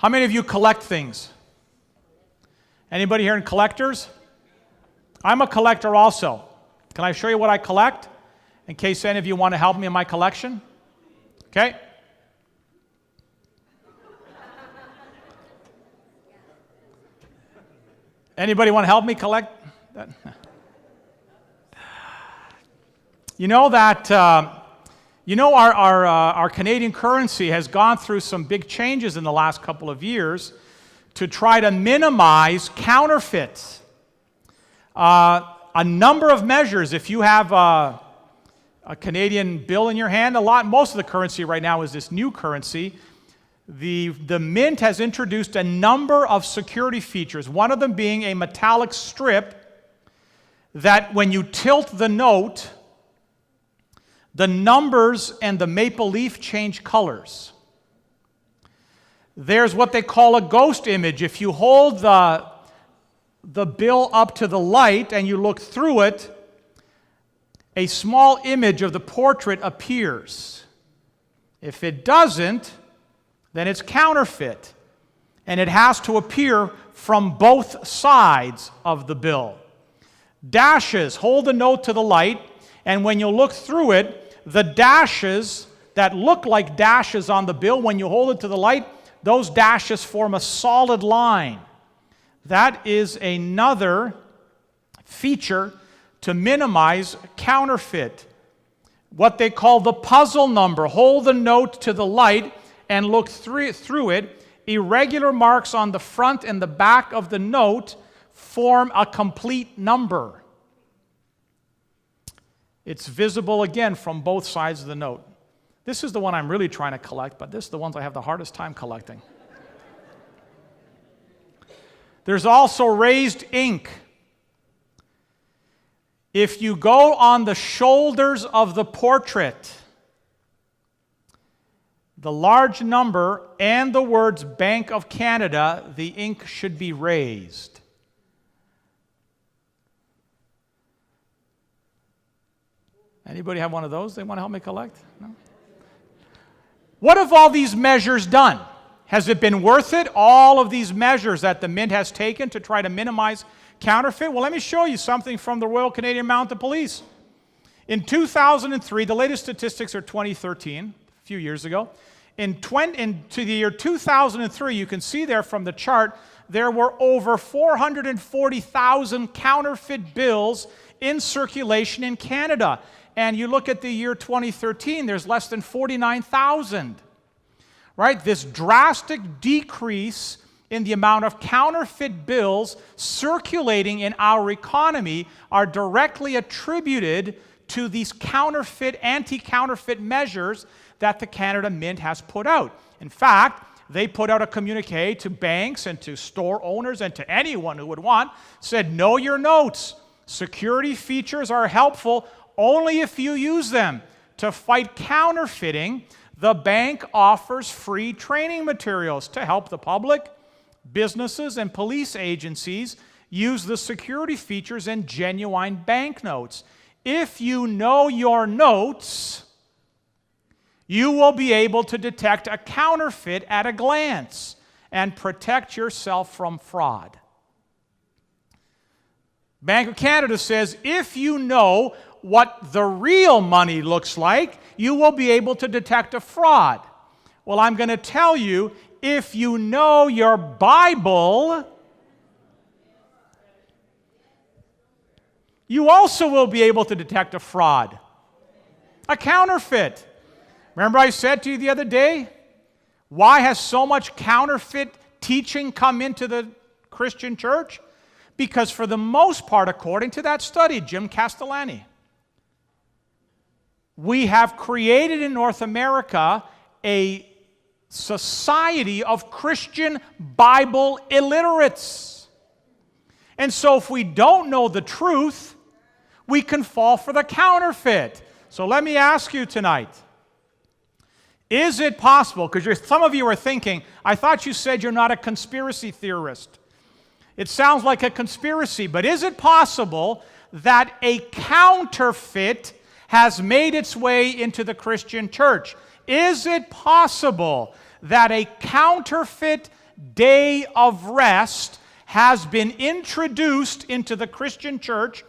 How many of you collect things? Anybody here in collectors? I'm a collector also. Can I show you what I collect? In case any of you want to help me in my collection? Okay? Anybody want to help me collect that? You know that, our Canadian currency has gone through some big changes in the last couple of years to try to minimize counterfeits. A number of measures. If you have a Canadian bill in your hand, most of the currency right now is this new currency. The Mint has introduced a number of security features, one of them being a metallic strip that when you tilt the note, the numbers and the maple leaf change colors. There's what they call a ghost image. If you hold the bill up to the light and you look through it, a small image of the portrait appears. If it doesn't, then it's counterfeit. And it has to appear from both sides of the bill. Dashes, hold the note to the light, and when you look through it, the dashes that look like dashes on the bill, when you hold it to the light, those dashes form a solid line. That is another feature to minimize counterfeit. What they call the puzzle number. Hold the note to the light and look through it. Irregular marks on the front and the back of the note form a complete number. It's visible again from both sides of the note. This is the one I'm really trying to collect, but this is the ones I have the hardest time collecting. There's also raised ink. If you go on the shoulders of the portrait, the large number and the words Bank of Canada, the ink should be raised. Anybody have one of those they want to help me collect? No? What have all these measures done? Has it been worth it? All of these measures that the Mint has taken to try to minimize counterfeit? Well, let me show you something from the Royal Canadian Mounted Police. In 2003, the latest statistics are 2013, a few years ago. Into the year 2003, you can see there from the chart, there were over 440,000 counterfeit bills in circulation in Canada. And you look at the year 2013, there's less than 49,000. Right? This drastic decrease in the amount of counterfeit bills circulating in our economy are directly attributed to these anti-counterfeit measures that the Canada Mint has put out. In fact, they put out a communique to banks and to store owners and to anyone who would want, said, know your notes. Security features are helpful only if you use them. To fight counterfeiting, the bank offers free training materials to help the public, businesses, and police agencies use the security features in genuine banknotes. If you know your notes, you will be able to detect a counterfeit at a glance and protect yourself from fraud. Bank of Canada says if you know what the real money looks like, you will be able to detect a fraud. Well, I'm going to tell you, if you know your Bible, you also will be able to detect a fraud, a counterfeit. Remember I said to you the other day, why has so much counterfeit teaching come into the Christian church? Because for the most part, according to that study, Jim Castellani, we have created in North America a society of Christian Bible illiterates. And so if we don't know the truth, we can fall for the counterfeit. So let me ask you tonight, is it possible, because some of you are thinking, I thought you said you're not a conspiracy theorist. It sounds like a conspiracy, but is it possible that a counterfeit has made its way into the Christian church? Is it possible that a counterfeit day of rest has been introduced into the Christian church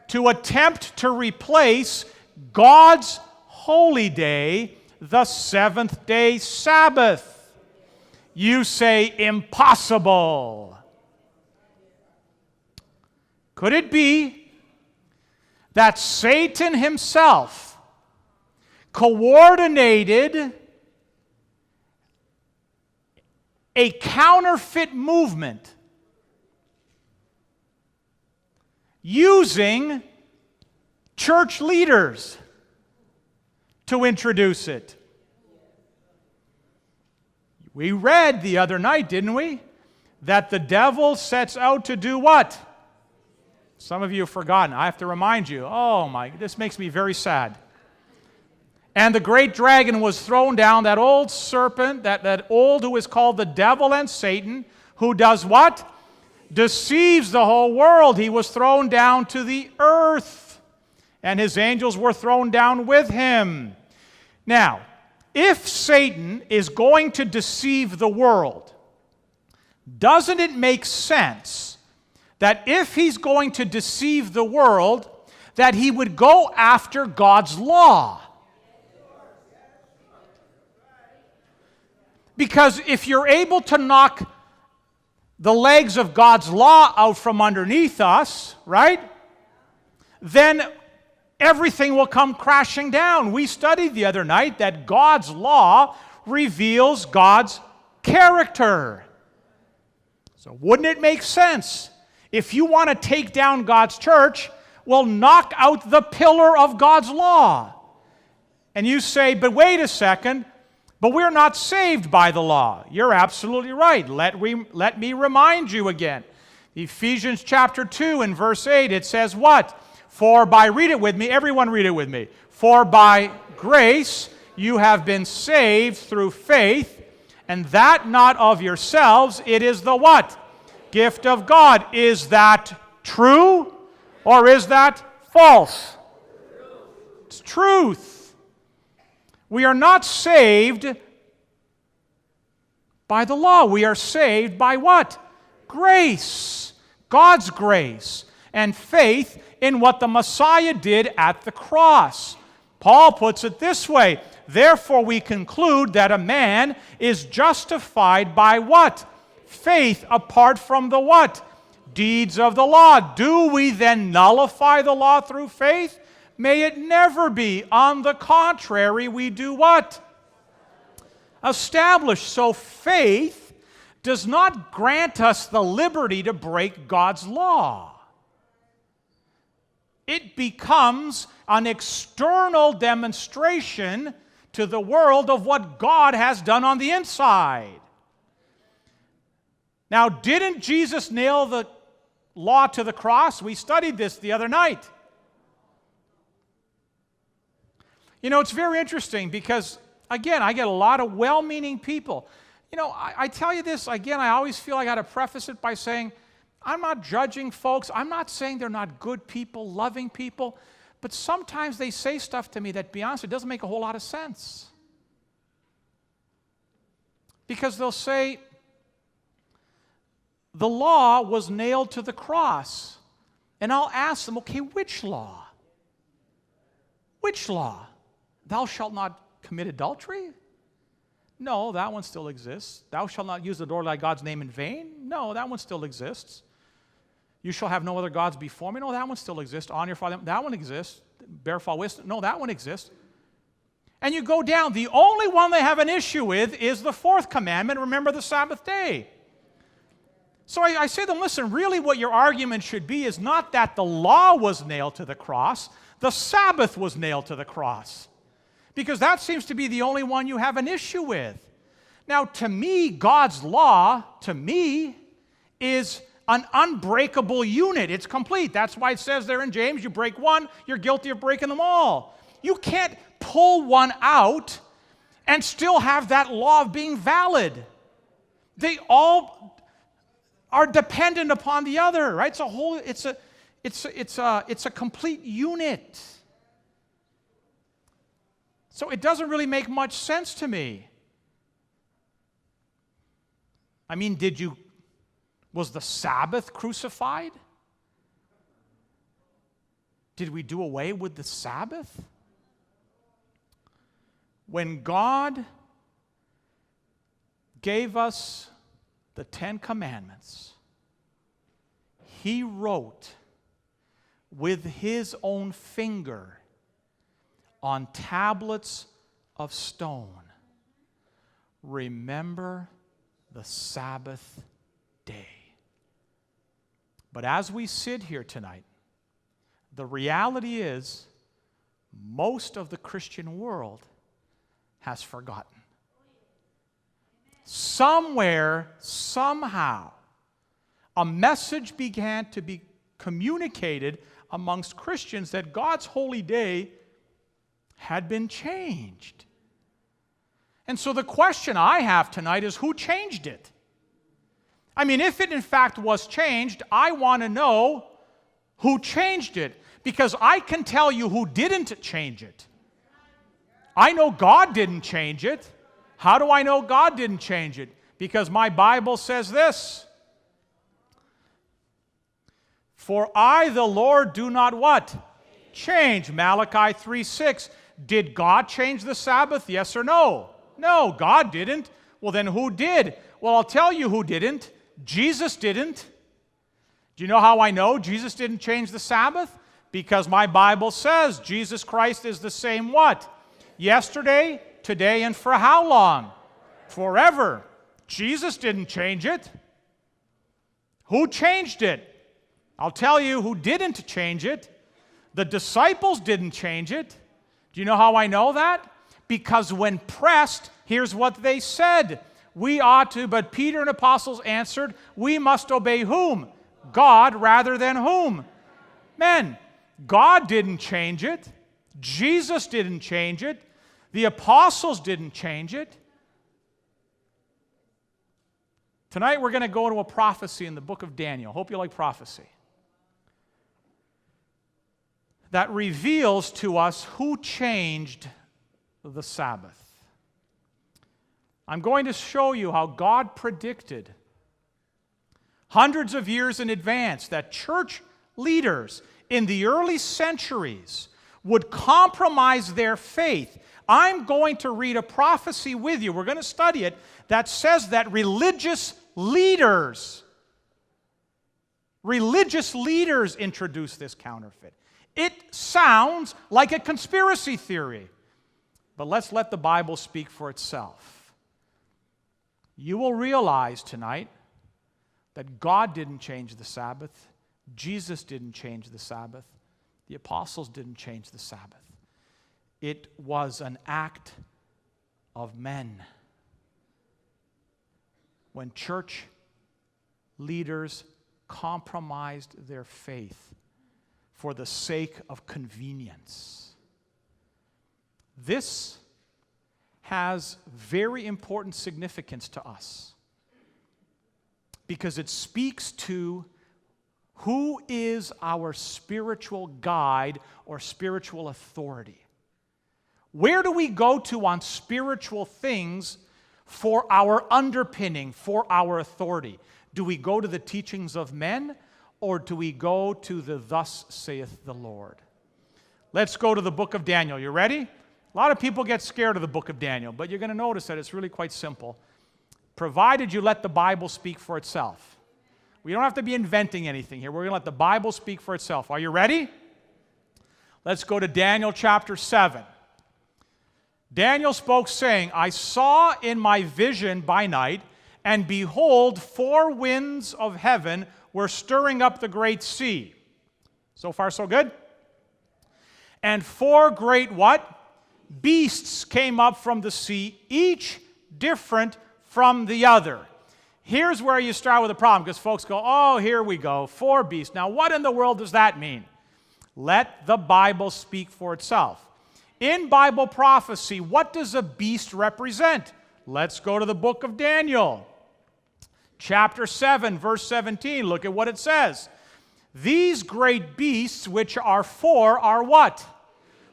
to attempt to replace God's holy day, the seventh-day Sabbath. You say, impossible. Could it be that Satan himself coordinated a counterfeit movement using church leaders to introduce it? We read the other night, didn't we, that the devil sets out to do what? Some of you have forgotten. I have to remind you. Oh my, this makes me very sad. And the great dragon was thrown down, that old serpent, that old who is called the devil and Satan, who does what? Deceives the whole world. He was thrown down to the earth, and his angels were thrown down with him. Now, if Satan is going to deceive the world, doesn't it make sense that if he's going to deceive the world, that he would go after God's law? Because if you're able to knock the legs of God's law out from underneath us, right, then everything will come crashing down. We studied the other night that God's law reveals God's character. So wouldn't it make sense, if you want to take down God's church, well, knock out the pillar of God's law? And you say, but wait a second, but we're not saved by the law. You're absolutely right. Let me remind you again. Ephesians chapter 2 and verse 8, it says what? Read it with me, everyone read it with me. For by grace you have been saved through faith, and that not of yourselves, it is the what? Gift of God. Is that true or is that false? It's truth. We are not saved by the law. We are saved by what? Grace. God's grace. And faith in what the Messiah did at the cross. Paul puts it this way: therefore we conclude that a man is justified by what? Faith apart from the what? Deeds of the law. Do we then nullify the law through faith? May it never be. On the contrary, we do what? Establish. So faith does not grant us the liberty to break God's law. It becomes an external demonstration to the world of what God has done on the inside. Now, didn't Jesus nail the law to the cross? We studied this the other night. You know, it's very interesting because, again, I get a lot of well-meaning people. You know, I tell you this, again, I always feel I got to preface it by saying, I'm not judging folks. I'm not saying they're not good people, loving people, but sometimes they say stuff to me that, to be honest, it doesn't make a whole lot of sense. Because they'll say, the law was nailed to the cross. And I'll ask them, okay, which law? Which law? Thou shalt not commit adultery? No, that one still exists. Thou shalt not use the Lord thy God's name in vain? No, that one still exists. You shall have no other gods before me? No, that one still exists. Honor your father, that one exists. Bear false witness? No, that one exists. And you go down. The only one they have an issue with is the fourth commandment, remember the Sabbath day. So I say to them, listen, really what your argument should be is not that the law was nailed to the cross, the Sabbath was nailed to the cross. Because that seems to be the only one you have an issue with. Now, to me, God's law, to me, is an unbreakable unit. It's complete. That's why it says there in James, you break one, you're guilty of breaking them all. You can't pull one out and still have that law of being valid. They all are dependent upon the other, right? It's a complete unit. So it doesn't really make much sense to me. I mean, was the Sabbath crucified? Did we do away with the Sabbath? When God gave us the 10 Commandments, He wrote with His own finger on tablets of stone, "Remember the Sabbath day." But as we sit here tonight, the reality is most of the Christian world has forgotten. Somewhere, somehow, a message began to be communicated amongst Christians that God's holy day had been changed. And so the question I have tonight is, who changed it? I mean, if it in fact was changed, I want to know who changed it, because I can tell you who didn't change it. I know God didn't change it. How do I know God didn't change it? Because my Bible says this: "For I, the Lord, do not" what? Change. Malachi 3:6. Did God change the Sabbath? Yes or no? No, God didn't. Well, then who did? Well, I'll tell you who didn't. Jesus didn't. Do you know how I know Jesus didn't change the Sabbath? Because my Bible says Jesus Christ is the same what? Yesterday, today, and for how long? Forever. Jesus didn't change it. Who changed it? I'll tell you who didn't change it. The disciples didn't change it. Do you know how I know that? Because when pressed, here's what they said: "We ought to," but Peter and apostles answered, "We must obey" whom? God rather than whom? Men. God didn't change it. Jesus didn't change it. The apostles didn't change it. Tonight we're going to go to a prophecy in the book of Daniel. Hope you like prophecy. That reveals to us who changed the Sabbath. I'm going to show you how God predicted hundreds of years in advance that church leaders in the early centuries would compromise their faith. I'm going to read a prophecy with you. We're going to study it, that says that religious leaders introduced this counterfeit. It sounds like a conspiracy theory, but let's let the Bible speak for itself. You will realize tonight that God didn't change the Sabbath. Jesus didn't change the Sabbath. The apostles didn't change the Sabbath. It was an act of men. When church leaders compromised their faith for the sake of convenience. This has very important significance to us because it speaks to who is our spiritual guide or spiritual authority. Where do we go to on spiritual things for our underpinning, for our authority? Do we go to the teachings of men, or do we go to the "thus saith the Lord"? Let's go to the book of Daniel. You ready? A lot of people get scared of the book of Daniel, but you're going to notice that it's really quite simple, provided you let the Bible speak for itself. We don't have to be inventing anything here. We're going to let the Bible speak for itself. Are you ready? Let's go to Daniel chapter 7. Daniel spoke, saying, "I saw in my vision by night, and behold, 4 winds of heaven were stirring up the great sea." So far, so good? "And 4 great" what? "Beasts came up from the sea, each different from the other." Here's where you start with a problem, because folks go, "Oh, here we go, 4 beasts. Now, what in the world does that mean?" Let the Bible speak for itself. In Bible prophecy, what does a beast represent? Let's go to the book of Daniel. Chapter 7, verse 17. Look at what it says. "These great beasts, which are 4, are" what?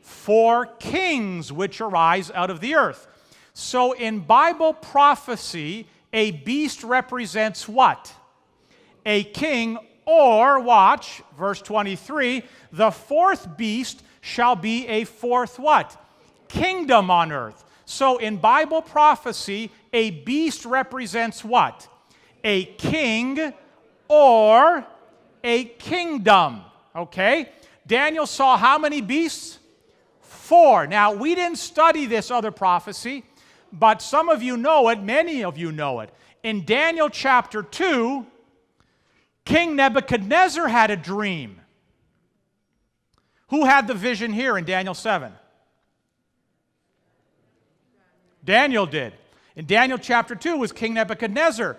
4 kings which arise out of the earth. So in Bible prophecy, a beast represents what? A king, or, watch, verse 23, the fourth beast shall be a fourth what? Kingdom on earth. So in Bible prophecy, a beast represents what? A king or a kingdom. Okay? Daniel saw how many beasts? 4. Now, we didn't study this other prophecy, but some of you know it, many of you know it. In Daniel chapter 2, King Nebuchadnezzar had a dream. Who had the vision here in Daniel 7? Daniel did. In Daniel chapter 2 was King Nebuchadnezzar.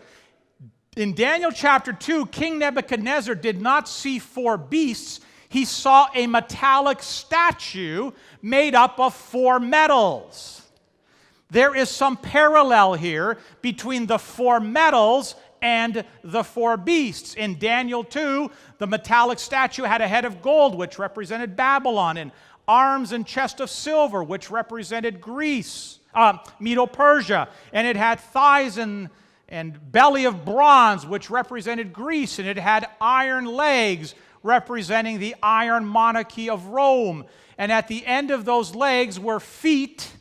In Daniel chapter 2, King Nebuchadnezzar did not see 4 beasts. He saw a metallic statue made up of 4 metals. There is some parallel here between the 4 metals and the 4 beasts. In Daniel 2, the metallic statue had a head of gold, which represented Babylon, and arms and chest of silver, which represented Greece, Medo-Persia, and it had thighs and belly of bronze, which represented Greece, and it had iron legs, representing the iron monarchy of Rome. And at the end of those legs were feet,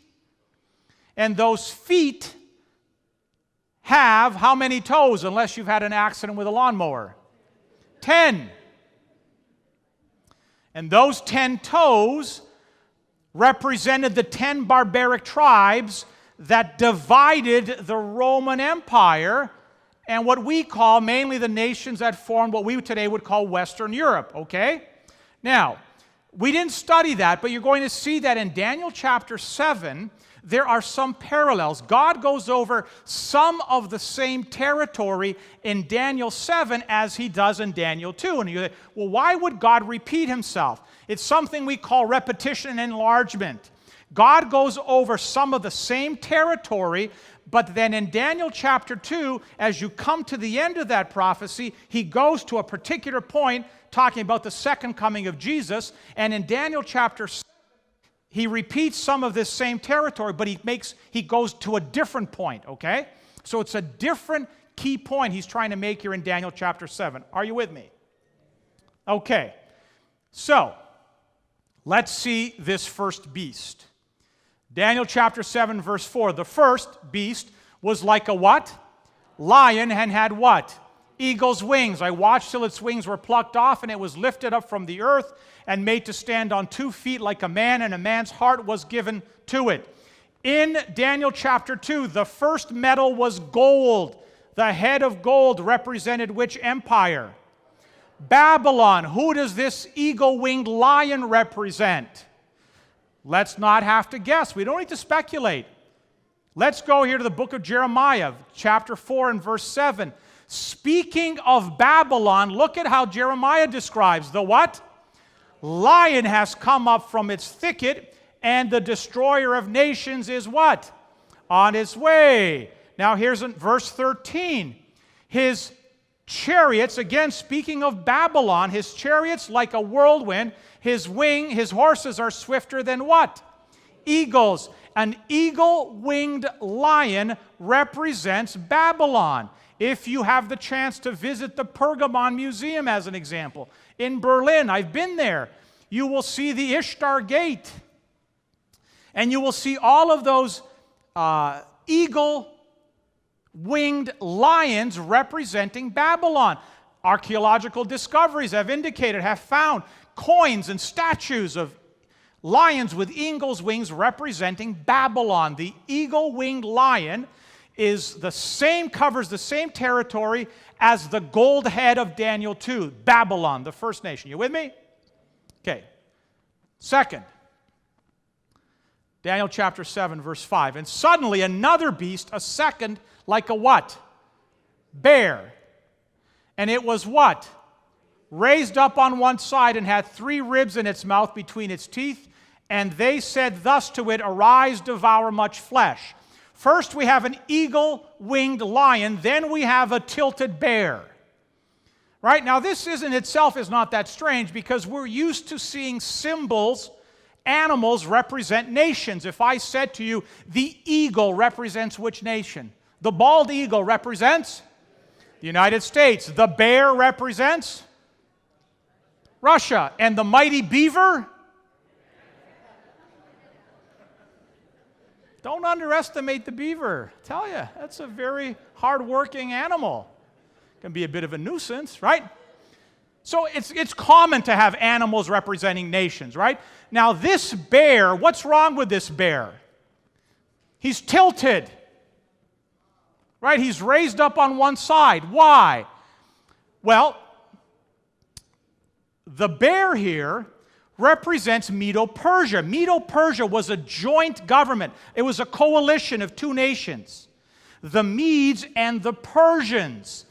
and those feet have how many toes, unless you've had an accident with a lawnmower? 10. And those 10 toes represented the 10 barbaric tribes that divided the Roman Empire and what we call mainly the nations that formed what we today would call Western Europe, okay? Now, we didn't study that, but you're going to see that in Daniel chapter 7, there are some parallels. God goes over some of the same territory in Daniel 7 as he does in Daniel 2. And you say, well, why would God repeat himself? It's something we call repetition and enlargement. God goes over some of the same territory, but then in Daniel chapter 2, as you come to the end of that prophecy, he goes to a particular point talking about the second coming of Jesus. And in Daniel chapter 7, he repeats some of this same territory, but he goes to a different point, okay? So it's a different key point he's trying to make here in Daniel chapter 7. Are you with me? Okay. So, let's see this first beast. Daniel chapter 7, verse 4. The first beast was like a what? Lion, and had what? Eagle's wings. I watched till its wings were plucked off, and it was lifted up from the earth and made to stand on 2 feet like a man, and a man's heart was given to it. In Daniel chapter 2, the first metal was gold. The head of gold represented which empire? Babylon. Who does this eagle-winged lion represent? Let's not have to guess. We don't need to speculate. Let's go here to the book of Jeremiah, chapter 4 and verse 7. Speaking of Babylon, look at how Jeremiah describes the what? Lion has come up from its thicket, and the destroyer of nations is what? On his way. Now here's in verse 13. His chariots, again speaking of Babylon, his chariots like a whirlwind, his horses are swifter than what? Eagles. An eagle-winged lion represents Babylon. If you have the chance to visit the Pergamon Museum as an example, in Berlin, I've been there, you will see the Ishtar Gate. And you will see all of those eagle-winged lions representing Babylon. Archaeological discoveries have found coins and statues of lions with eagle's wings representing Babylon. The eagle-winged lion covers the same territory as the gold head of Daniel 2, Babylon, the first nation. You with me? Okay. Second, Daniel chapter 7, verse 5. And suddenly another beast, a second, like a what? Bear. And it was what? Raised up on one side and had 3 ribs in its mouth between its teeth. And they said thus to it, arise, devour much flesh. First we have an eagle-winged lion, then we have a tilted bear. Right? Now this in itself is not that strange because we're used to seeing symbols, animals represent nations. If I said to you, the eagle represents which nation? The bald eagle represents the United States. The bear represents Russia. And the mighty beaver? Don't underestimate the beaver. I tell you, that's a very hard-working animal. Can be a bit of a nuisance, right? So it's common to have animals representing nations, right? Now this bear, what's wrong with this bear? He's tilted, right? He's raised up on one side. Why? Well, the bear here represents Medo-Persia. Medo-Persia was a joint government. It was a coalition of two nations, the Medes and the Persians.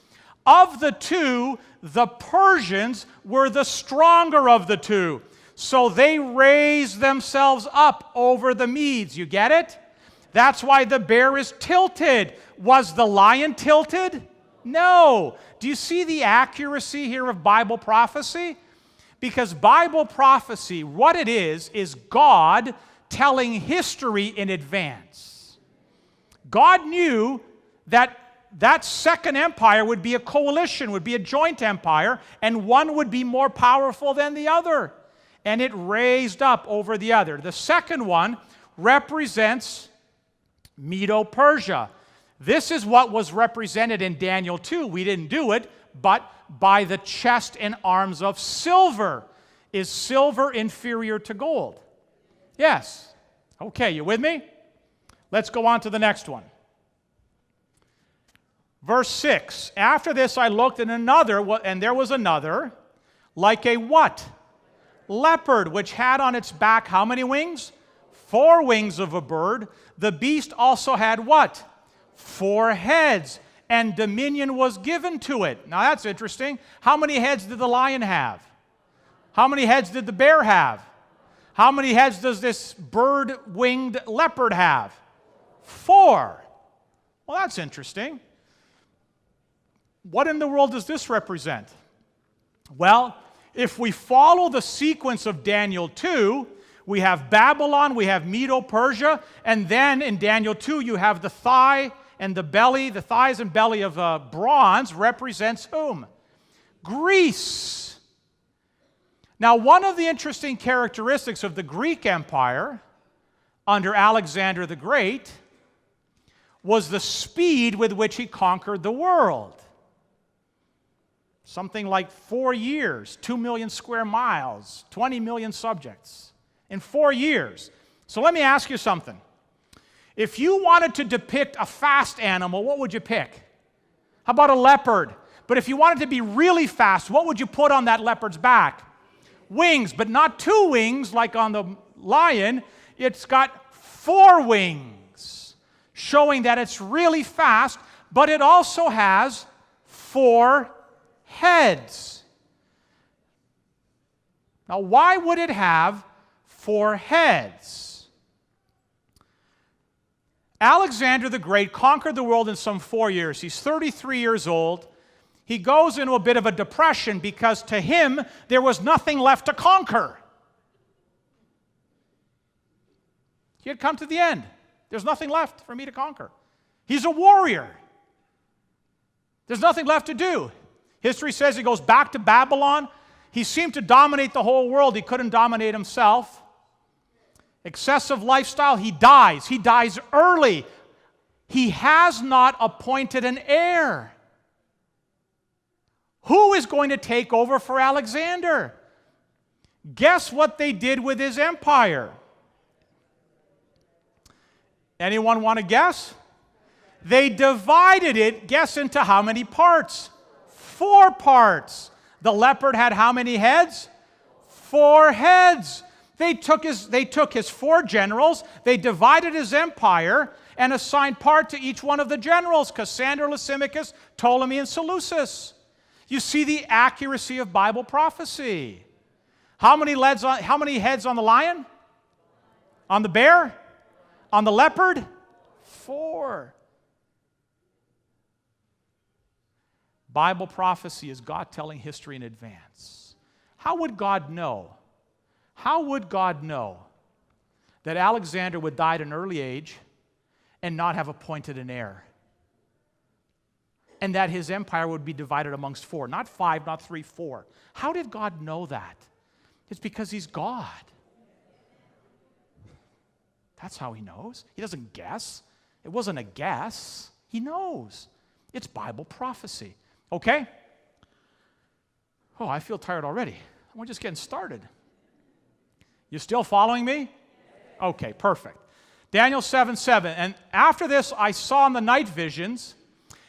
Of the two, the Persians were the stronger of the two. So they raised themselves up over the Medes. You get it? That's why the bear is tilted. Was the lion tilted? No. Do you see the accuracy here of Bible prophecy? Because Bible prophecy, what it is God telling history in advance. God knew that that second empire would be a coalition, would be a joint empire, and one would be more powerful than the other. And it raised up over the other. The second one represents Medo-Persia. This is what was represented in Daniel 2. We didn't do it, but by the chest and arms of silver. Is silver inferior to gold? Yes. Okay, you with me? Let's go on to the next one. Verse 6. After this I looked and there was another, like a what? Leopard, which had on its back how many wings? 4 wings of a bird. The beast also had what? 4 heads, and dominion was given to it. Now that's interesting. How many heads did the lion have? How many heads did the bear have? How many heads does this bird-winged leopard have? 4. Well, that's interesting. What in the world does this represent? Well, if we follow the sequence of Daniel 2, we have Babylon, we have Medo-Persia, and then in Daniel 2 you have the thigh and the belly, the thighs and belly of bronze represents whom? Greece. Now, one of the interesting characteristics of the Greek Empire under Alexander the Great was the speed with which he conquered the world. Something like 4 years, 2 million square miles, 20 million subjects in 4 years. So let me ask you something. If you wanted to depict a fast animal, what would you pick? How about a leopard? But if you wanted to be really fast, what would you put on that leopard's back? Wings, but not 2 wings like on the lion. It's got 4 wings, showing that it's really fast, but it also has 4 heads. Now, why would it have 4 heads? Alexander the Great conquered the world in some 4 years. He's 33 years old. He goes into a bit of a depression because to him, there was nothing left to conquer. He had come to the end. There's nothing left for me to conquer. He's a warrior. There's nothing left to do. History says he goes back to Babylon. He seemed to dominate the whole world. He couldn't dominate himself. Excessive lifestyle. He dies. He dies early. He has not appointed an heir. Who is going to take over for Alexander? Guess what they did with his empire? Anyone want to guess? They divided it, guess into how many parts? 4 parts. The leopard had how many heads? 4 heads. They took his 4 generals, they divided his empire, and assigned part to each one of the generals, Cassander, Lysimachus, Ptolemy, and Seleucus. You see the accuracy of Bible prophecy. How many heads on the lion? On the bear? On the leopard? 4. Bible prophecy is God telling history in advance. How would God know? How would God know that Alexander would die at an early age and not have appointed an heir? and that his empire would be divided amongst four. Not five, not three, four. How did God know that? It's because he's God. That's how he knows. He doesn't guess. It wasn't a guess. He knows. It's Bible prophecy. Okay? Oh, I feel tired already. We're just getting started. You still following me? Okay, perfect. Daniel 7:7. And after this I saw in the night visions,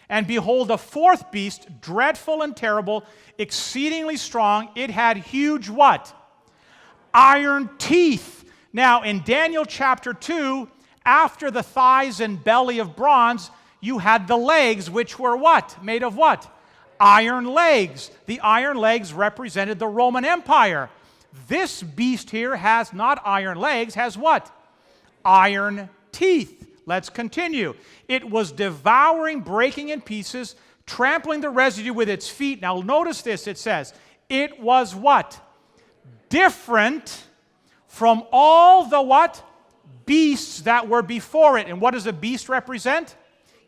and behold, a fourth beast, dreadful and terrible, exceedingly strong. It had huge what? Iron teeth. Now, in Daniel chapter 2, after the thighs and belly of bronze, you had the legs, which were what? Made of what? Iron legs. The iron legs represented the Roman Empire. This beast here has not iron legs, has what? Iron teeth. Let's continue. It was devouring, breaking in pieces, trampling the residue with its feet. Now notice this, it says, it was what? Different from all the what? Beasts that were before it. And what does a beast represent?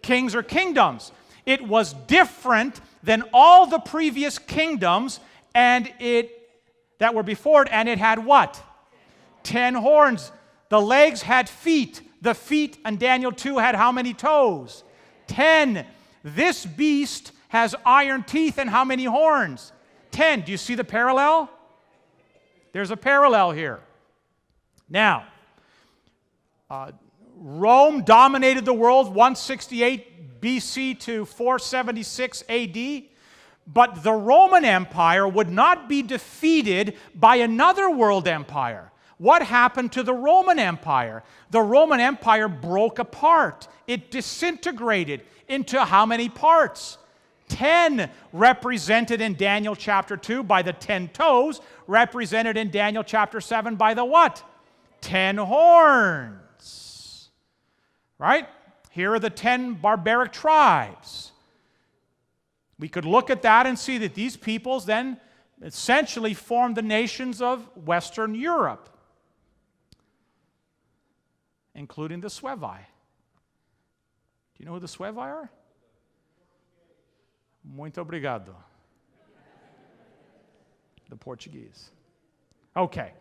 Kings or kingdoms. It was different than all the previous kingdoms that were before it, and it had what? 10 horns. The legs had feet. The feet in Daniel 2 had how many toes? 10. This beast has iron teeth and how many horns? 10. Do you see the parallel? There's a parallel here. Now, Rome dominated the world 168 BC to 476 AD, but the Roman Empire would not be defeated by another world empire. What happened to the Roman Empire? The Roman Empire broke apart. It disintegrated into how many parts? 10, represented in Daniel chapter 2 by the 10 toes, represented in Daniel chapter 7 by the what? 10 horns. Right? Here are the 10 barbaric tribes. We could look at that and see that these peoples then essentially formed the nations of Western Europe, including the Suevi. Do you know who the Suevi are? Muito obrigado. The Portuguese. Okay.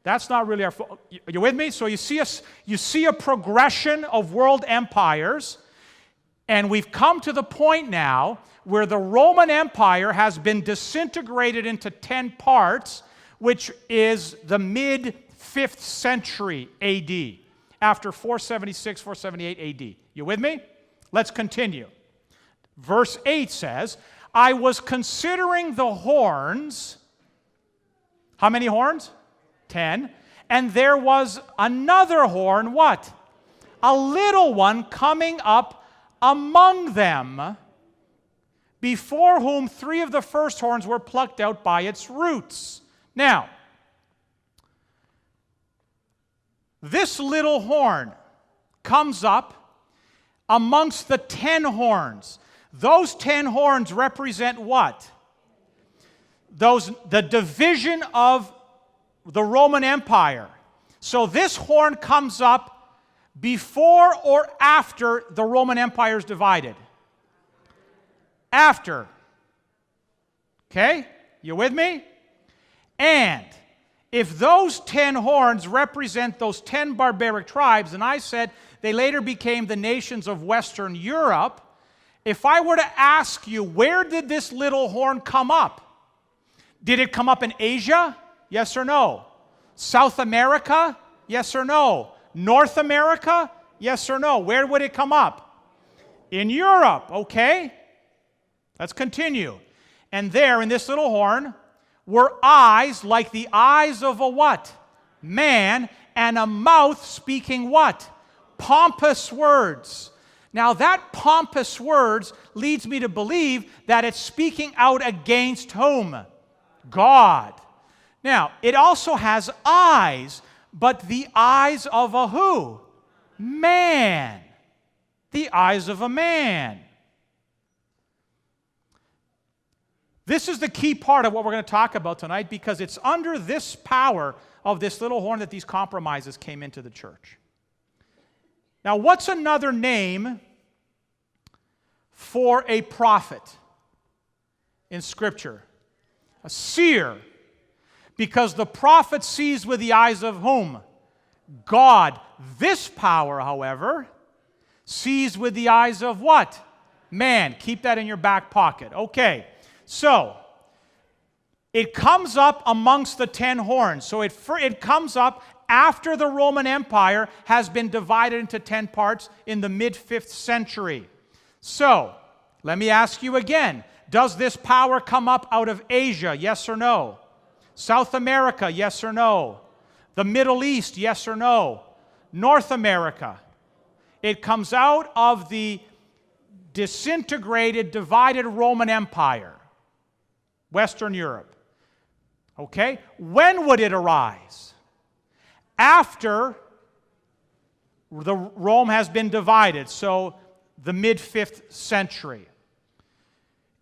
That's not really our... Are you with me? So you see a progression of world empires, and we've come to the point now where the Roman Empire has been disintegrated into 10 parts, which is the mid-5th century AD, after 476, 478 AD. You with me? Let's continue. Verse 8 says, I was considering the horns. How many horns? 10. And there was another horn, what? A little one coming up among them, before whom 3 of the first horns were plucked out by its roots. Now, this little horn comes up amongst the 10 horns. Those 10 horns represent what? The division of the Roman Empire. So this horn comes up before or after the Roman Empire is divided? After. Okay? You with me? And if those 10 horns represent those 10 barbaric tribes, and I said they later became the nations of Western Europe, if I were to ask you, where did this little horn come up? Did it come up in Asia? Yes or no? South America? Yes or no? North America? Yes or no? Where would it come up? In Europe, okay? Let's continue. And there, in this little horn, were eyes like the eyes of a what? Man, and a mouth speaking what? Pompous words. Now that pompous words leads me to believe that it's speaking out against whom? God. Now, it also has eyes, but the eyes of a who? Man. The eyes of a man. This is the key part of what we're going to talk about tonight, because it's under this power of this little horn that these compromises came into the church. Now, what's another name for a prophet in Scripture. A seer. Because the prophet sees with the eyes of whom? God. This power, however, sees with the eyes of what? Man. Keep that in your back pocket. Okay. So, it comes up amongst the 10 horns. So it comes up after the Roman Empire has been divided into 10 parts in the mid-5th century. So, let me ask you again. Does this power come up out of Asia? Yes or no? South America? Yes or no? The Middle East? Yes or no? North America? It comes out of the disintegrated, divided Roman Empire. Western Europe. Okay? When would it arise? After Rome has been divided, so the mid-5th century.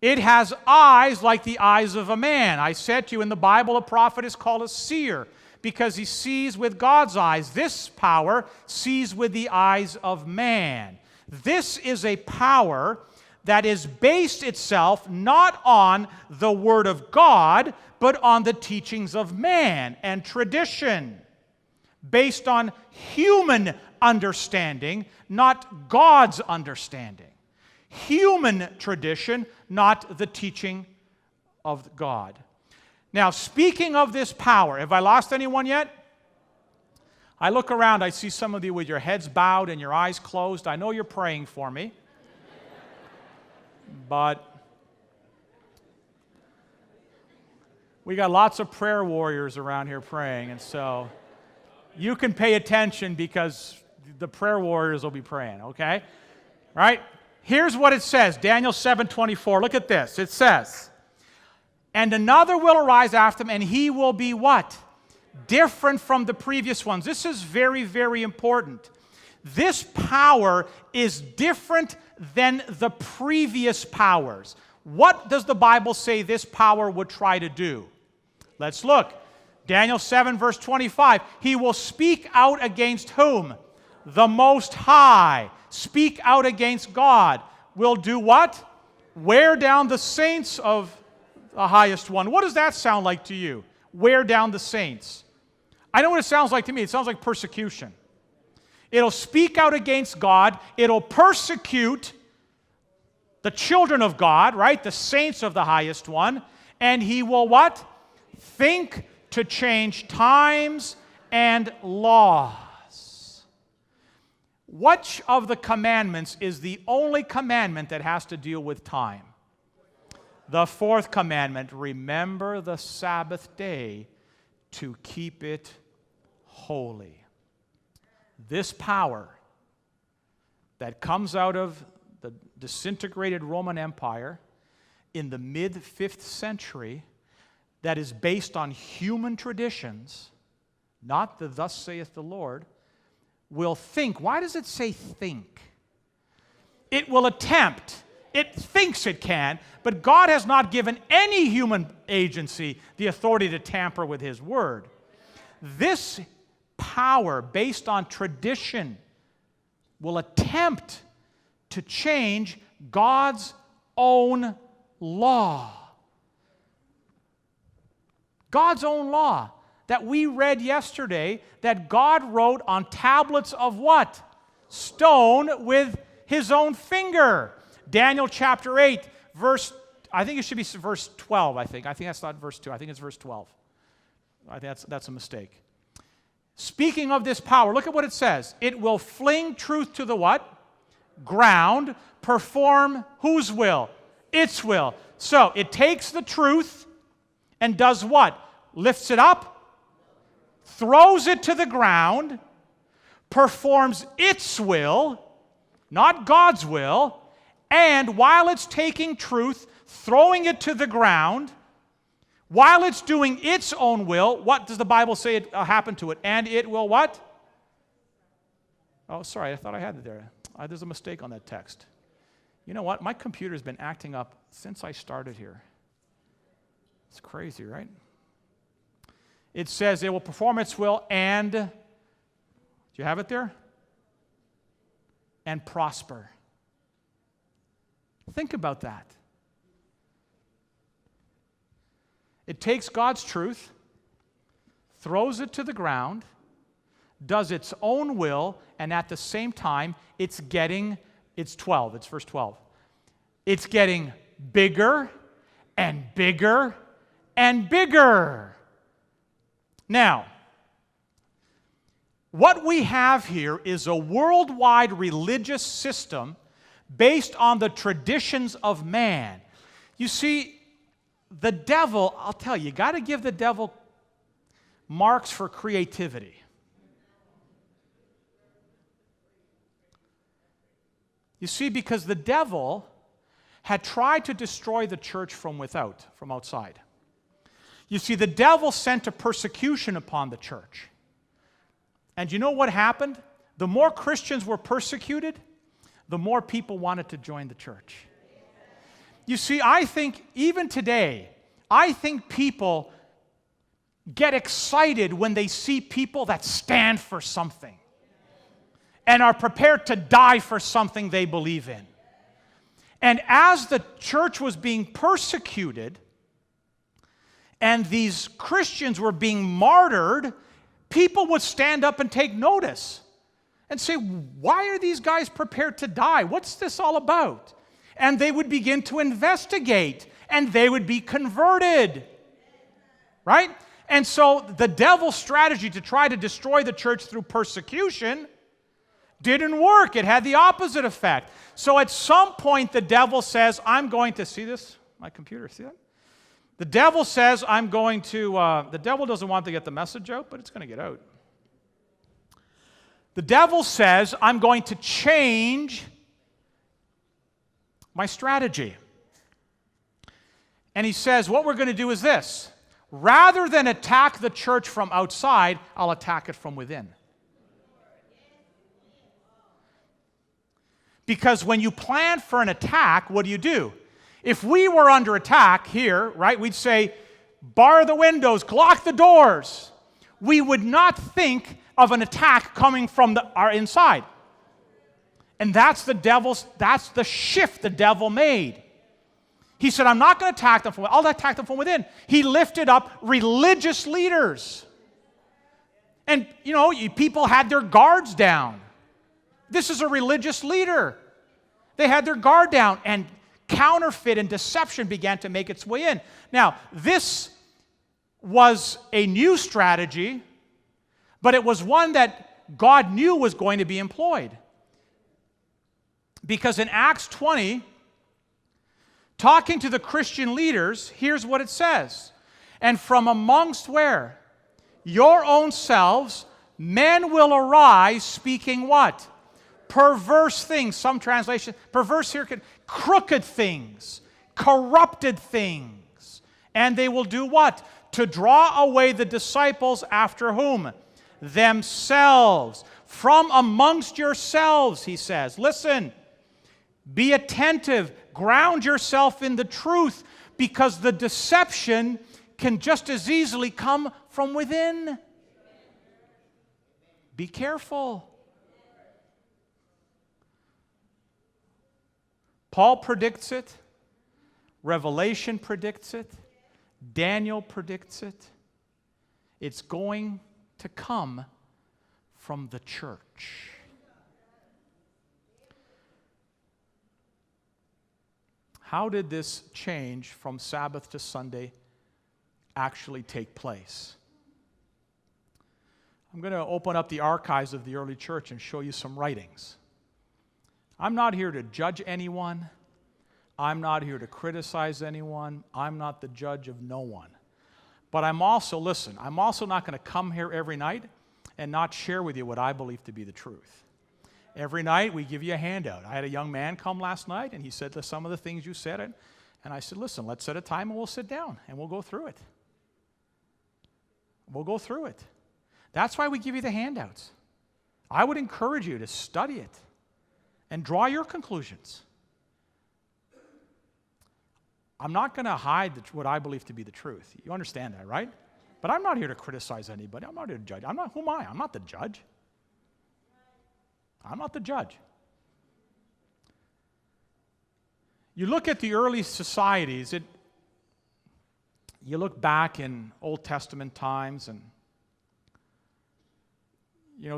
It has eyes like the eyes of a man. I said to you in the Bible, a prophet is called a seer because he sees with God's eyes. This power sees with the eyes of man. This is a power that is based itself not on the Word of God, but on the teachings of man and tradition, based on human understanding, not God's understanding. Human tradition, not the teaching of God. Now, speaking of this power, have I lost anyone yet? I look around, I see some of you with your heads bowed and your eyes closed. I know you're praying for me. But we got lots of prayer warriors around here praying, and so you can pay attention because the prayer warriors will be praying, okay? Right? Here's what it says, Daniel 7:24. Look at this. It says, "And another will arise after him, and he will be" what? Different from the previous ones. This is very, very important. This power is different than the previous powers. What does the Bible say this power would try to do? Let's look. Daniel 7, verse 25. He will speak out against whom? The Most High. Speak out against God. Will do what? Wear down the saints of the highest one. What does that sound like to you? Wear down the saints. I know what it sounds like to me. It sounds like persecution. It'll speak out against God. It'll persecute the children of God, right? The saints of the highest one. And he will what? Think to change times and laws. Which of the commandments is the only commandment that has to deal with time? The fourth commandment, remember the Sabbath day to keep it holy. This power that comes out of the disintegrated Roman Empire in the mid-5th century, that is based on human traditions, not the thus saith the Lord, will think. Why does it say think? It will attempt. It thinks it can, but God has not given any human agency the authority to tamper with His Word. This power based on tradition will attempt to change God's own law. God's own law that we read yesterday that God wrote on tablets of what? Stone with His own finger. Daniel chapter 8, verse, I think it should be verse 12, I think. I think that's not verse 2. I think it's verse 12. I think that's a mistake. Speaking of this power, look at what it says. It will fling truth to the what? Ground. Perform whose will? Its will. So it takes the truth and does what? Lifts it up, throws it to the ground, performs its will, not God's will, and while it's taking truth, throwing it to the ground, while it's doing its own will, what does the Bible say happened to it? And it will what? Oh, sorry, I thought I had it there. There's a mistake on that text. You know what? My computer's been acting up since I started here. It's crazy, right? It says it will perform its will and, do you have it there? And prosper. Think about that. It takes God's truth, throws it to the ground, does its own will, and at the same time, it's verse 12. It's getting bigger and bigger and bigger. Now, what we have here is a worldwide religious system based on the traditions of man. You see, the devil, I'll tell you, you got to give the devil marks for creativity. You see, because the devil had tried to destroy the church from outside. You see, the devil sent a persecution upon the church. And you know what happened? The more Christians were persecuted, the more people wanted to join the church. You see, I think even today, people get excited when they see people that stand for something and are prepared to die for something they believe in. And as the church was being persecuted and these Christians were being martyred, people would stand up and take notice and say, why are these guys prepared to die? What's this all about? And they would begin to investigate, and they would be converted. Right? And so the devil's strategy to try to destroy the church through persecution didn't work. It had the opposite effect. So at some point, the devil says, I'm going to, see this? My computer, see that? The devil says, the devil doesn't want to get the message out, but it's going to get out. The devil says, I'm going to change my strategy. And he says, what we're going to do is this. Rather than attack the church from outside, I'll attack it from within. Because when you plan for an attack, what do? If we were under attack here, right, we'd say, bar the windows, lock the doors. We would not think of an attack coming from our inside. And that's the shift the devil made. He said, I'm not going to attack them I'll attack them from within. He lifted up religious leaders. And, people had their guards down. This is a religious leader. They had their guard down, and counterfeit and deception began to make its way in. Now, this was a new strategy, but it was one that God knew was going to be employed. Because in Acts 20, talking to the Christian leaders, here's what it says. And from amongst where? Your own selves, men will arise speaking what? Perverse things. Some translation, perverse here, crooked things, corrupted things. And they will do what? To draw away the disciples after whom? Themselves. From amongst yourselves, he says. Listen, be attentive, ground yourself in the truth, because the deception can just as easily come from within. Be careful. Paul predicts it. Revelation predicts it. Daniel predicts it. It's going to come from the church. How did this change from Sabbath to Sunday actually take place? I'm going to open up the archives of the early church and show you some writings. I'm not here to judge anyone. I'm not here to criticize anyone. I'm not the judge of no one. But I'm also not going to come here every night and not share with you what I believe to be the truth. Every night we give you a handout. I had a young man come last night and he said some of the things you said, and I said, listen, let's set a time and we'll sit down and we'll go through it. We'll go through it. That's why we give you the handouts. I would encourage you to study it and draw your conclusions. I'm not going to hide what I believe to be the truth. You understand that, right? But I'm not here to criticize anybody. I'm not here to judge. Who am I? I'm not the judge. I'm not the judge. You look at the early societies, you look back in Old Testament times, and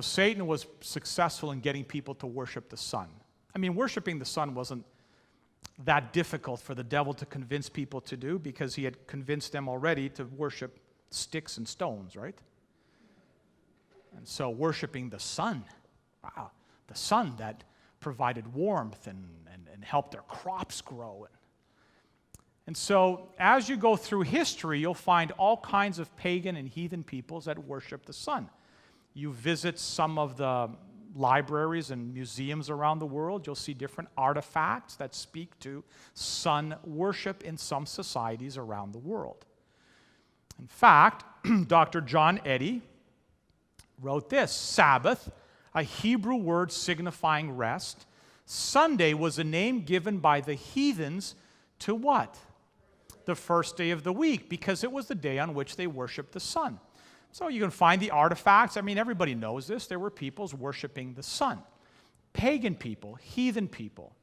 Satan was successful in getting people to worship the sun. I mean, worshiping the sun wasn't that difficult for the devil to convince people to do, because he had convinced them already to worship sticks and stones, right? And so worshiping the sun, wow, the sun that provided warmth and helped their crops grow. And so as you go through history, you'll find all kinds of pagan and heathen peoples that worship the sun. You visit some of the libraries and museums around the world, you'll see different artifacts that speak to sun worship in some societies around the world. In fact, Dr. John Eddy wrote this: Sabbath, a Hebrew word signifying rest. Sunday was a name given by the heathens to what? The first day of the week, because it was the day on which they worshiped the sun. So you can find the artifacts. I mean, everybody knows this. There were peoples worshiping the sun. Pagan people, heathen people.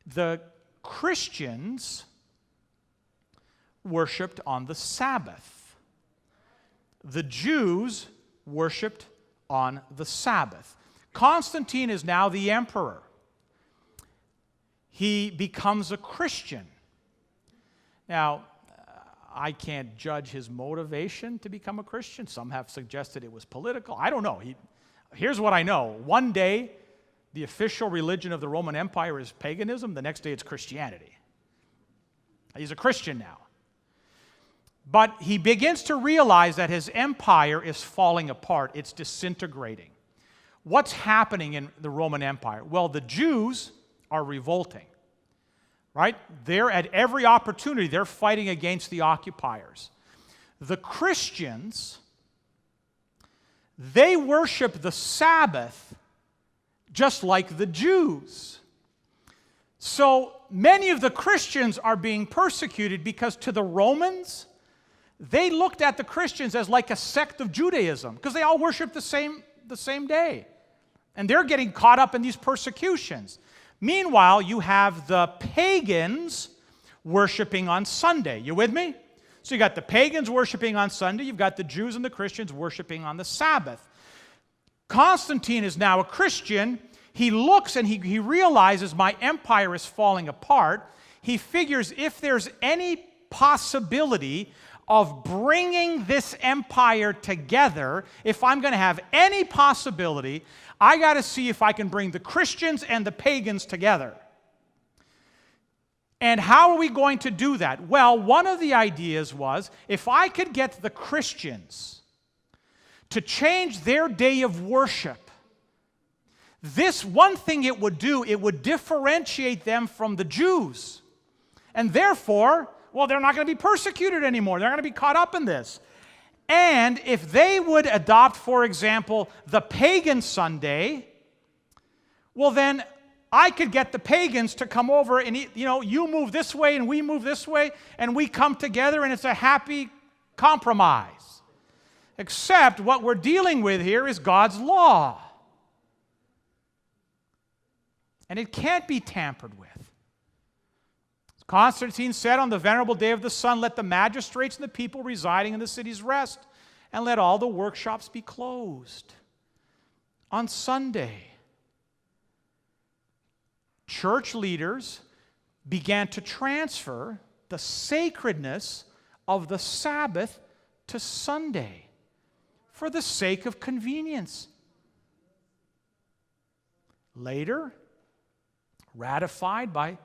The Christians worshiped on the Sabbath. The Jews worshiped on the Sabbath. Constantine is now the emperor. He becomes a Christian. Now, I can't judge his motivation to become a Christian. Some have suggested it was political. I don't know. Here's what I know. One day, the official religion of the Roman Empire is paganism. The next day, it's Christianity. He's a Christian now. But he begins to realize that his empire is falling apart. It's disintegrating. What's happening in the Roman Empire? Well, the Jews are revolting, right? They're at every opportunity, they're fighting against the occupiers. The Christians, they worship the Sabbath just like the Jews. So many of the Christians are being persecuted because to the Romans, they looked at the Christians as like a sect of Judaism, because they all worship the same day. And they're getting caught up in these persecutions. Meanwhile, you have the pagans worshiping on Sunday. You with me? So you got the pagans worshiping on Sunday. You've got the Jews and the Christians worshiping on the Sabbath. Constantine is now a Christian. He looks and he realizes my empire is falling apart. He figures if there's any possibility of bringing this empire together, if I'm going to have any possibility, I got to see if I can bring the Christians and the pagans together. And how are we going to do that? Well, one of the ideas was, if I could get the Christians to change their day of worship, this one thing it would do, it would differentiate them from the Jews. And therefore, well, they're not going to be persecuted anymore. They're going to be caught up in this. And if they would adopt, for example, the pagan Sunday, well, then I could get the pagans to come over and, you move this way and we move this way, and we come together and it's a happy compromise. Except what we're dealing with here is God's law. And it can't be tampered with. Constantine said, on the venerable day of the sun, let the magistrates and the people residing in the cities rest, and let all the workshops be closed. On Sunday, church leaders began to transfer the sacredness of the Sabbath to Sunday for the sake of convenience. Later, ratified by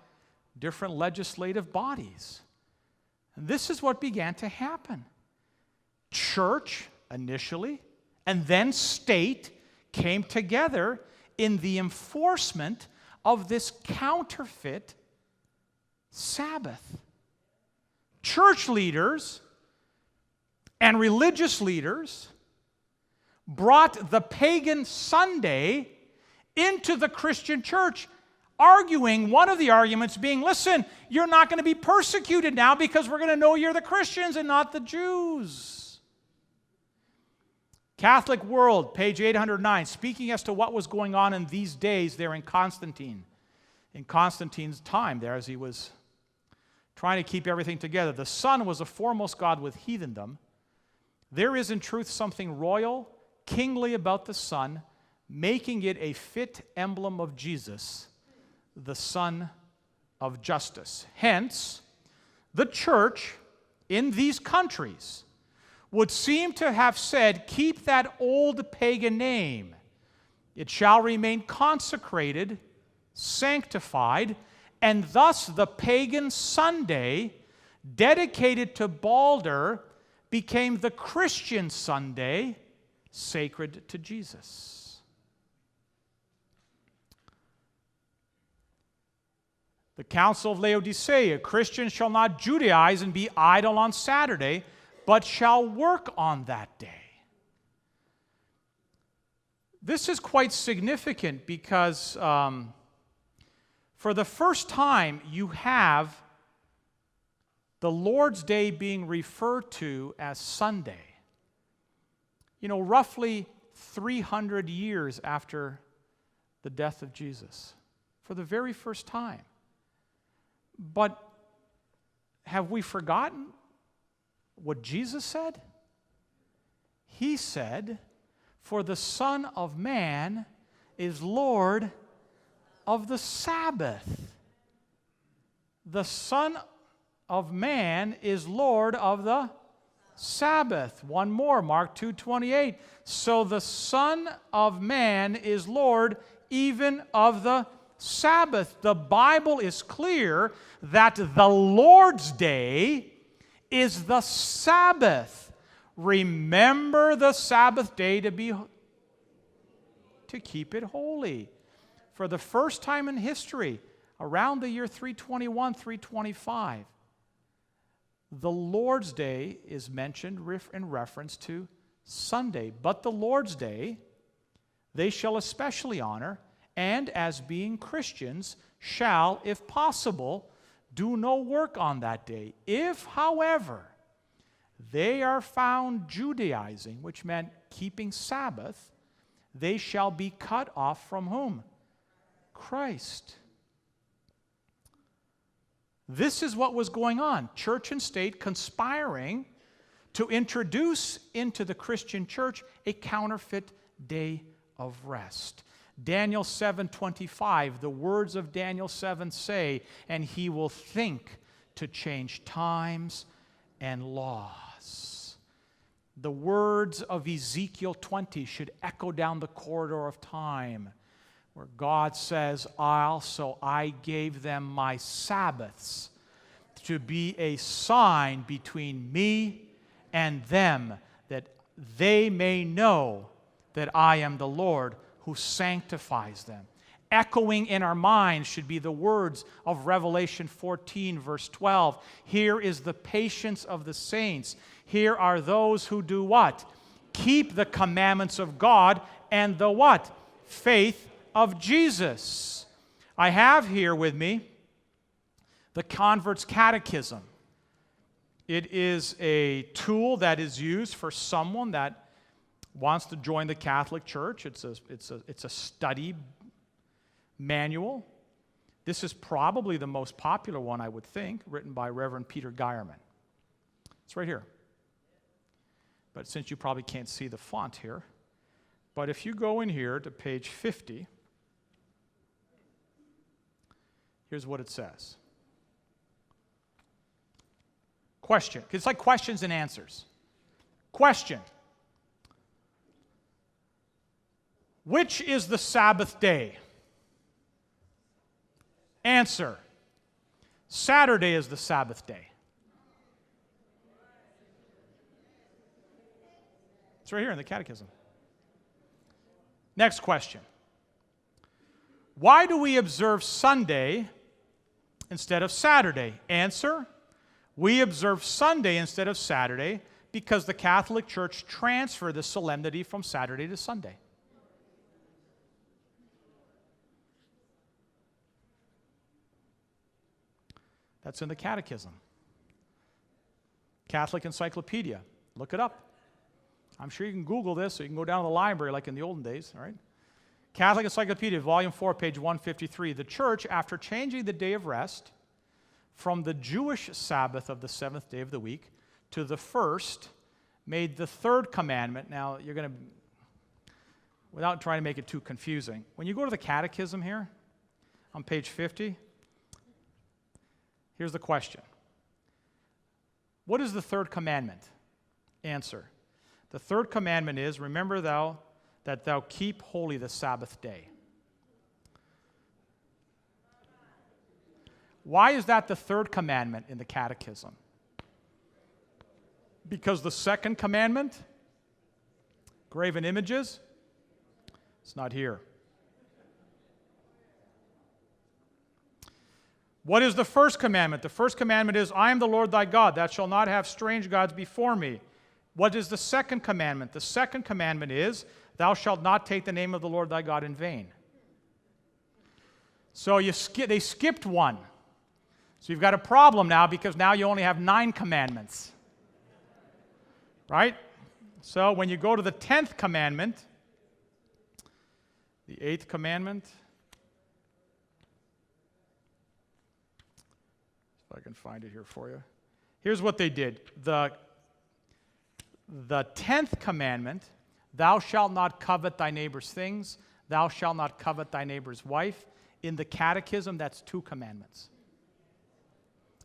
different legislative bodies. And this is what began to happen. Church, initially, and then state came together in the enforcement of this counterfeit Sabbath. Church leaders and religious leaders brought the pagan Sunday into the Christian church, arguing, one of the arguments being, listen, you're not going to be persecuted now because we're going to know you're the Christians and not the Jews. Catholic World, page 809, speaking as to what was going on in these days there in Constantine's time there as he was trying to keep everything together. The sun was a foremost god with heathendom. There is in truth something royal, kingly about the sun, making it a fit emblem of Jesus, the Son of Justice. Hence, the church in these countries would seem to have said, keep that old pagan name. It shall remain consecrated, sanctified, and thus the pagan Sunday, dedicated to Balder, became the Christian Sunday, sacred to Jesus. The Council of Laodicea, Christians shall not Judaize and be idle on Saturday, but shall work on that day. This is quite significant because for the first time you have the Lord's Day being referred to as Sunday. You know, roughly 300 years after the death of Jesus, for the very first time. But have we forgotten what Jesus said? He said, "For the Son of Man is Lord of the Sabbath." The Son of Man is Lord of the Sabbath. One more, Mark 2:28. So the Son of Man is Lord even of the Sabbath. The Bible is clear that the Lord's Day is the Sabbath. Remember the Sabbath day to keep it holy. For the first time in history, around the year 321, 325, the Lord's Day is mentioned in reference to Sunday. But the Lord's Day they shall especially honor, and as being Christians shall, if possible, do no work on that day. If, however, they are found Judaizing, which meant keeping Sabbath, they shall be cut off from whom? Christ. This is what was going on. Church and state conspiring to introduce into the Christian church a counterfeit day of rest. Daniel 7:25, the words of Daniel 7 say, "And he will think to change times and laws." The words of Ezekiel 20 should echo down the corridor of time, where God says, "Also I gave them my Sabbaths to be a sign between me and them, that they may know that I am the Lord who sanctifies them." Echoing in our minds should be the words of Revelation 14, verse 12. Here is the patience of the saints. Here are those who do what? Keep the commandments of God and the what? Faith of Jesus. I have here with me the Convert's Catechism. It is a tool that is used for someone that wants to join the Catholic Church. It's a study manual. This is probably the most popular one, I would think, written by Reverend Peter Geierman. It's right here. But since you probably can't see the font here, but if you go in here to page 50, here's what it says. Question. It's like questions and answers. Question. Which is the Sabbath day? Answer. Saturday is the Sabbath day. It's right here in the Catechism. Next question. Why do we observe Sunday instead of Saturday? Answer. We observe Sunday instead of Saturday because the Catholic Church transferred the solemnity from Saturday to Sunday. That's in the Catechism. Catholic Encyclopedia. Look it up. I'm sure you can Google this, or you can go down to the library like in the olden days, all right? Catholic Encyclopedia, Volume 4, page 153. The Church, after changing the day of rest from the Jewish Sabbath of the seventh day of the week to the first, made the third commandment. Now, you're going to, without trying to make it too confusing, when you go to the Catechism here, on page 50, here's the question. What is the third commandment? Answer. The third commandment is, remember thou that thou keep holy the Sabbath day. Why is that the third commandment in the Catechism? Because the second commandment, graven images, it's not here. What is the first commandment? The first commandment is, I am the Lord thy God, thou shalt not have strange gods before me. What is the second commandment? The second commandment is, thou shalt not take the name of the Lord thy God in vain. So they skipped one. So you've got a problem now because now you only have 9 commandments. Right? So when you go to the 10th commandment, the 8th commandment, if I can find it here for you. Here's what they did. The 10th commandment, thou shalt not covet thy neighbor's things, thou shalt not covet thy neighbor's wife. In the Catechism, that's 2 commandments.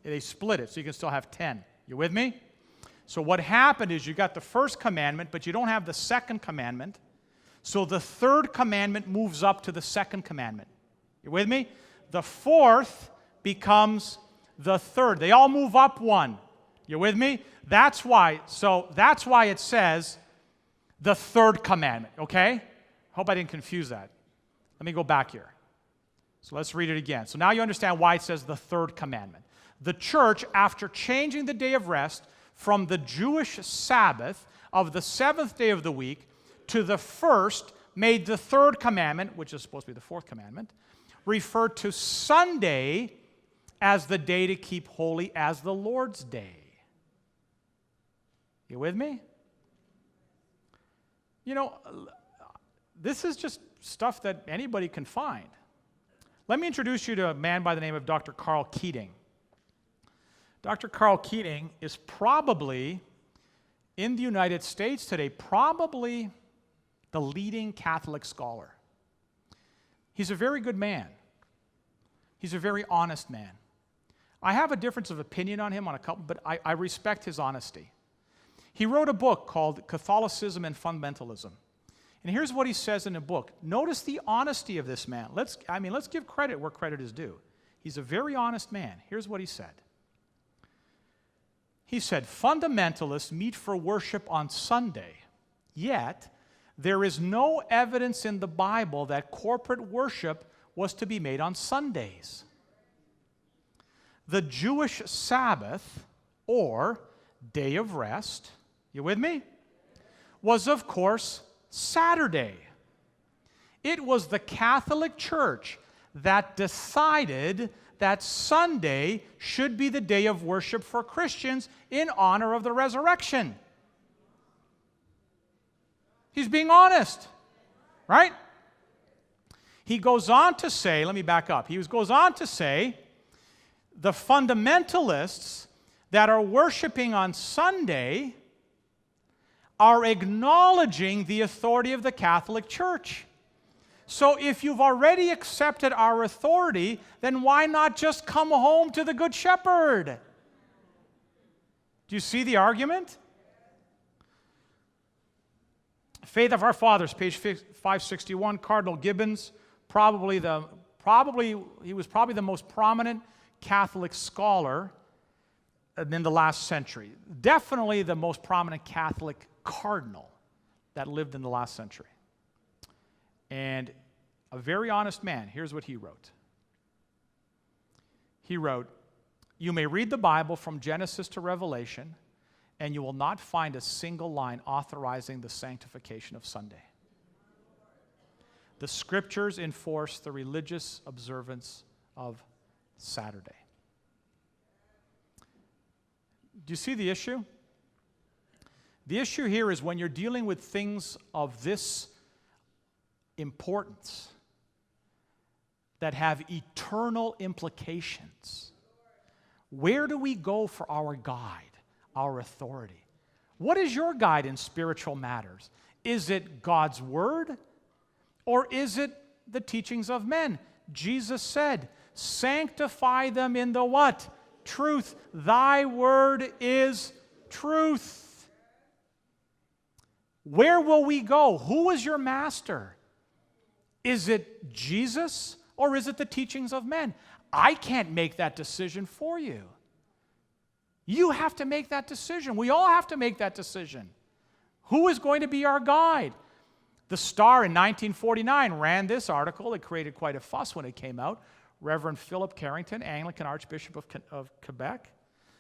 They split it, so you can still have 10. You with me? So what happened is you got the first commandment, but you don't have the second commandment. So the third commandment moves up to the second commandment. You with me? The fourth becomes the third. They all move up one. You with me? That's why it says the third commandment, okay? Hope I didn't confuse that. Let me go back here. So let's read it again. So now you understand why it says the third commandment. The church, after changing the day of rest from the Jewish Sabbath of the seventh day of the week to the first, made the third commandment, which is supposed to be the fourth commandment, refer to Sunday as the day to keep holy as the Lord's day. You with me? You know, this is just stuff that anybody can find. Let me introduce you to a man by the name of Dr. Carl Keating. Dr. Carl Keating is probably, in the United States today, probably the leading Catholic scholar. He's a very good man. He's a very honest man. I have a difference of opinion on him on a couple, but I respect his honesty. He wrote a book called Catholicism and Fundamentalism. And here's what he says in the book. Notice the honesty of this man. Let's give credit where credit is due. He's a very honest man. Here's what he said. He said, fundamentalists meet for worship on Sunday, yet there is no evidence in the Bible that corporate worship was to be made on Sundays. The Jewish Sabbath, or day of rest, you with me, was of course Saturday. It was the Catholic Church that decided that Sunday should be the day of worship for Christians in honor of the resurrection. He's being honest, right? He goes on to say, let me back up. He goes on to say, the fundamentalists that are worshiping on Sunday are acknowledging the authority of the Catholic Church. So if you've already accepted our authority, then why not just come home to the Good Shepherd? Do you see the argument? Faith of Our Fathers, page 561, Cardinal Gibbons, he was probably the most prominent Catholic scholar in the last century. Definitely the most prominent Catholic cardinal that lived in the last century. And a very honest man. Here's what he wrote. He wrote, you may read the Bible from Genesis to Revelation, and you will not find a single line authorizing the sanctification of Sunday. The Scriptures enforce the religious observance of Saturday. Do you see the issue? The issue here is when you're dealing with things of this importance that have eternal implications, Where do we go for our guide, our authority? What is your guide in spiritual matters? Is it God's word, or is it the teachings of men? Jesus said, sanctify them in the what? Truth. Thy word is truth. Where will we go? Who is your master? Is it Jesus, or is it the teachings of men? I can't make that decision for you. You have to make that decision. We all have to make that decision. Who is going to be our guide? The Star in 1949 ran this article. It created quite a fuss when it came out. Reverend Philip Carrington, Anglican Archbishop of Quebec,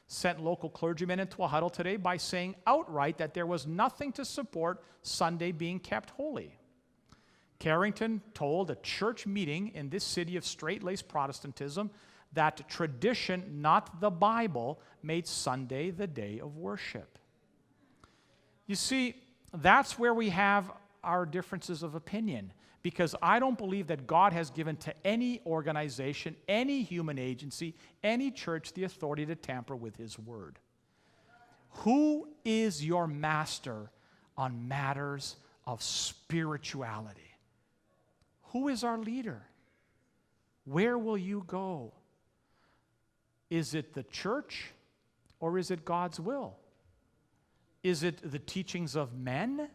sent local clergymen into a huddle today by saying outright that there was nothing to support Sunday being kept holy. Carrington told a church meeting in this city of straight-laced Protestantism that tradition, not the Bible, made Sunday the day of worship. You see, that's where we have our differences of opinion, because I don't believe that God has given to any organization, any human agency, any church the authority to tamper with His word. Who is your master on matters of spirituality? Who is our leader? Where will you go? Is it the church, or is it God's will? Is it the teachings of men,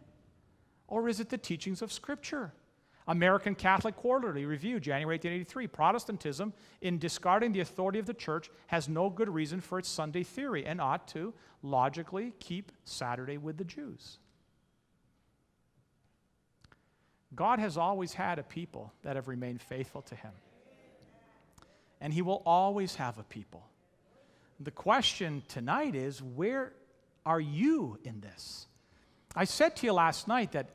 or is it the teachings of Scripture? American Catholic Quarterly Review, January 1883, Protestantism, in discarding the authority of the church, has no good reason for its Sunday theory and ought to logically keep Saturday with the Jews. God has always had a people that have remained faithful to Him. And He will always have a people. The question tonight is, where are you in this? I said to you last night that,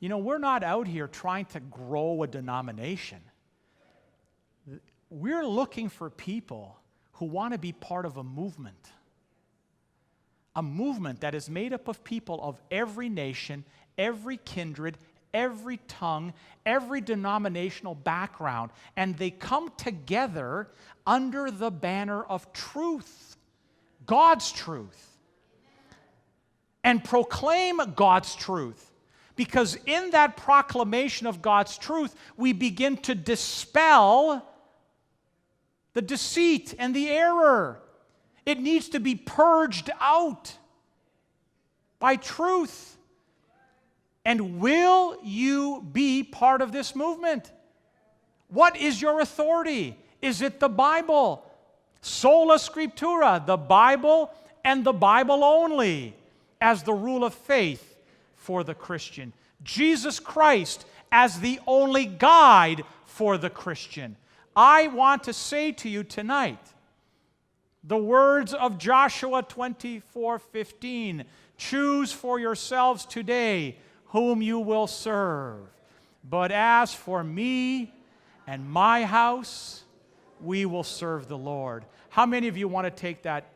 we're not out here trying to grow a denomination. We're looking for people who want to be part of a movement that is made up of people of every nation, every kindred, every tongue, every denominational background, and they come together under the banner of truth, God's truth, and proclaim God's truth. Because in that proclamation of God's truth, we begin to dispel the deceit and the error. It needs to be purged out by truth. And will you be part of this movement? What is your authority? Is it the Bible? Sola Scriptura, the Bible and the Bible only, as the rule of faith for the Christian. Jesus Christ as the only guide for the Christian. I want to say to you tonight the words of Joshua 24:15. Choose for yourselves today whom you will serve. But as for me and my house, we will serve the Lord. How many of you want to take that